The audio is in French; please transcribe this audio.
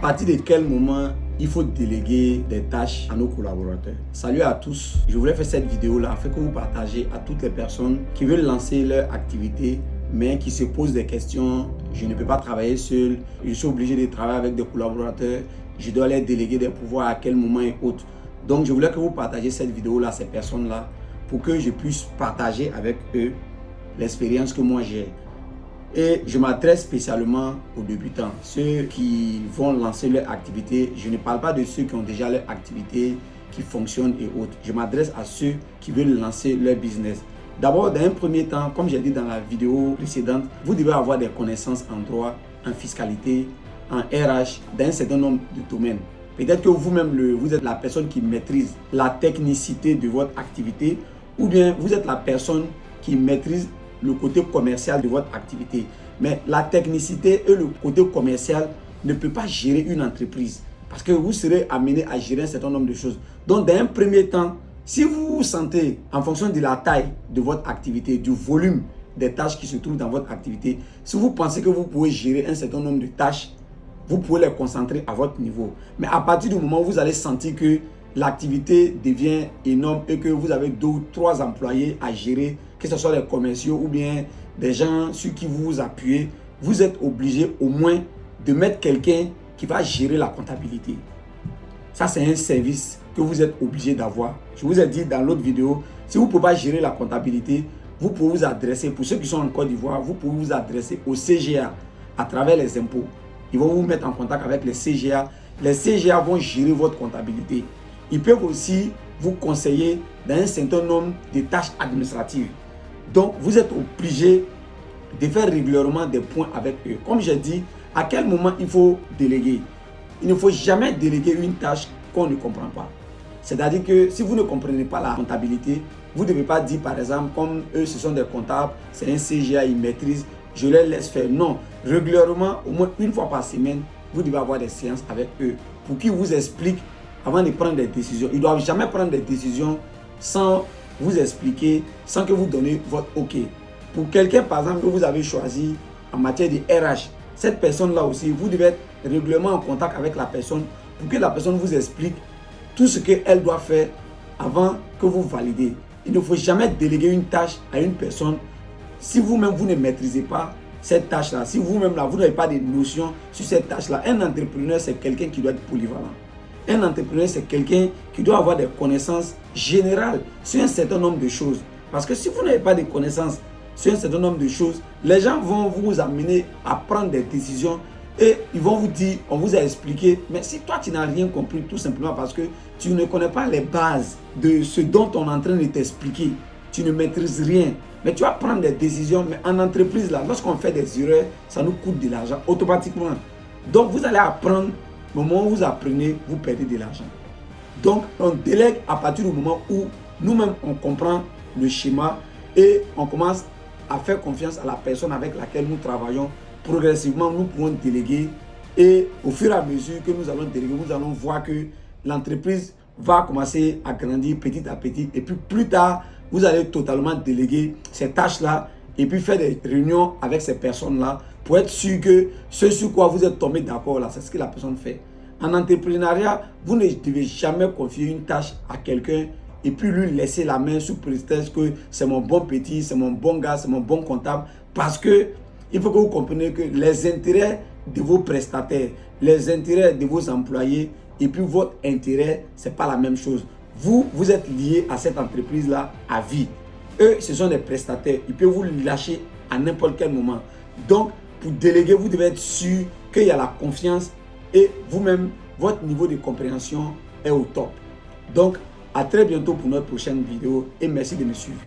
partir de quel moment il faut déléguer des tâches à nos collaborateurs? Salut à tous, je voulais faire cette vidéo-là afin que vous partagez à toutes les personnes qui veulent lancer leur activité mais qui se posent des questions. Je ne peux pas travailler seul, je suis obligé de travailler avec des collaborateurs, je dois leur déléguer des pouvoirs à quel moment et autres. Donc je voulais que vous partagez cette vidéo-là à ces personnes-là pour que je puisse partager avec eux l'expérience que moi j'ai. Et je m'adresse spécialement aux débutants, ceux qui vont lancer leur activité. Je ne parle pas de ceux qui ont déjà leur activité, qui fonctionnent et autres. Je m'adresse à ceux qui veulent lancer leur business. D'abord, dans un premier temps, comme j'ai dit dans la vidéo précédente, vous devez avoir des connaissances en droit, en fiscalité, en RH, dans un certain nombre de domaines. Peut-être que vous-même, vous êtes la personne qui maîtrise la technicité de votre activité, ou bien vous êtes la personne qui maîtrise le côté commercial de votre activité. Mais la technicité et le côté commercial ne peut pas gérer une entreprise parce que vous serez amené à gérer un certain nombre de choses. Donc, dans un premier temps, si vous vous sentez, en fonction de la taille de votre activité, du volume des tâches qui se trouvent dans votre activité, si vous pensez que vous pouvez gérer un certain nombre de tâches, vous pouvez les concentrer à votre niveau. Mais à partir du moment où vous allez sentir que l'activité devient énorme et que vous avez 2 ou 3 employés à gérer, que ce soit des commerciaux ou bien des gens sur qui vous vous appuyez, vous êtes obligé au moins de mettre quelqu'un qui va gérer la comptabilité. Ça, c'est un service que vous êtes obligé d'avoir. Je vous ai dit dans l'autre vidéo, si vous ne pouvez pas gérer la comptabilité, vous pouvez vous adresser, pour ceux qui sont en Côte d'Ivoire, vous pouvez vous adresser au CGA à travers les impôts. Ils vont vous mettre en contact avec les CGA. Les CGA vont gérer votre comptabilité. Ils peuvent aussi vous conseiller dans un certain nombre de tâches administratives. Donc, vous êtes obligé de faire régulièrement des points avec eux. Comme j'ai dit, à quel moment il faut déléguer? Il ne faut jamais déléguer une tâche qu'on ne comprend pas. C'est-à-dire que si vous ne comprenez pas la comptabilité, vous ne devez pas dire par exemple, comme eux ce sont des comptables, c'est un CGA, ils maîtrisent, je les laisse faire. Non, régulièrement, au moins une fois par semaine, vous devez avoir des séances avec eux pour qu'ils vous expliquent avant de prendre des décisions. Ils ne doivent jamais prendre des décisions sans vous expliquer, sans que vous donnez votre OK. Pour quelqu'un, par exemple, que vous avez choisi en matière de RH, cette personne-là aussi, vous devez être régulièrement en contact avec la personne pour que la personne vous explique tout ce qu'elle doit faire avant que vous validez. Il ne faut jamais déléguer une tâche à une personne si vous-même vous ne maîtrisez pas cette tâche-là. Si vous-même là, vous n'avez pas de notions sur cette tâche-là. Un entrepreneur, c'est quelqu'un qui doit être polyvalent. Un entrepreneur, c'est quelqu'un qui doit avoir des connaissances générales sur un certain nombre de choses. Parce que si vous n'avez pas de connaissances sur un certain nombre de choses, les gens vont vous amener à prendre des décisions et ils vont vous dire, on vous a expliqué, mais si toi tu n'as rien compris, tout simplement parce que tu ne connais pas les bases de ce dont on est en train de t'expliquer, tu ne maîtrises rien, mais tu vas prendre des décisions. Mais en entreprise, là, lorsqu'on fait des erreurs, ça nous coûte de l'argent automatiquement. Donc vous allez apprendre. Au moment où vous apprenez, vous perdez de l'argent. Donc, on délègue à partir du moment où nous-mêmes, on comprend le schéma et on commence à faire confiance à la personne avec laquelle nous travaillons. Progressivement, nous pouvons déléguer et au fur et à mesure que nous allons déléguer, nous allons voir que l'entreprise va commencer à grandir petit à petit. Et puis plus tard, vous allez totalement déléguer ces tâches-là et puis faire des réunions avec ces personnes-là pour être sûr que ce sur quoi vous êtes tombé d'accord là, c'est ce que la personne fait. En entrepreneuriat, vous ne devez jamais confier une tâche à quelqu'un et puis lui laisser la main sous prétexte que c'est mon bon petit, c'est mon bon gars, c'est mon bon comptable. Parce que il faut que vous compreniez que les intérêts de vos prestataires, les intérêts de vos employés et puis votre intérêt, ce n'est pas la même chose. Vous êtes lié à cette entreprise-là à vie. Eux, ce sont des prestataires. Ils peuvent vous lâcher à n'importe quel moment. Donc, pour déléguer, vous devez être sûr qu'il y a la confiance et vous-même, votre niveau de compréhension est au top. Donc, à très bientôt pour notre prochaine vidéo et merci de me suivre.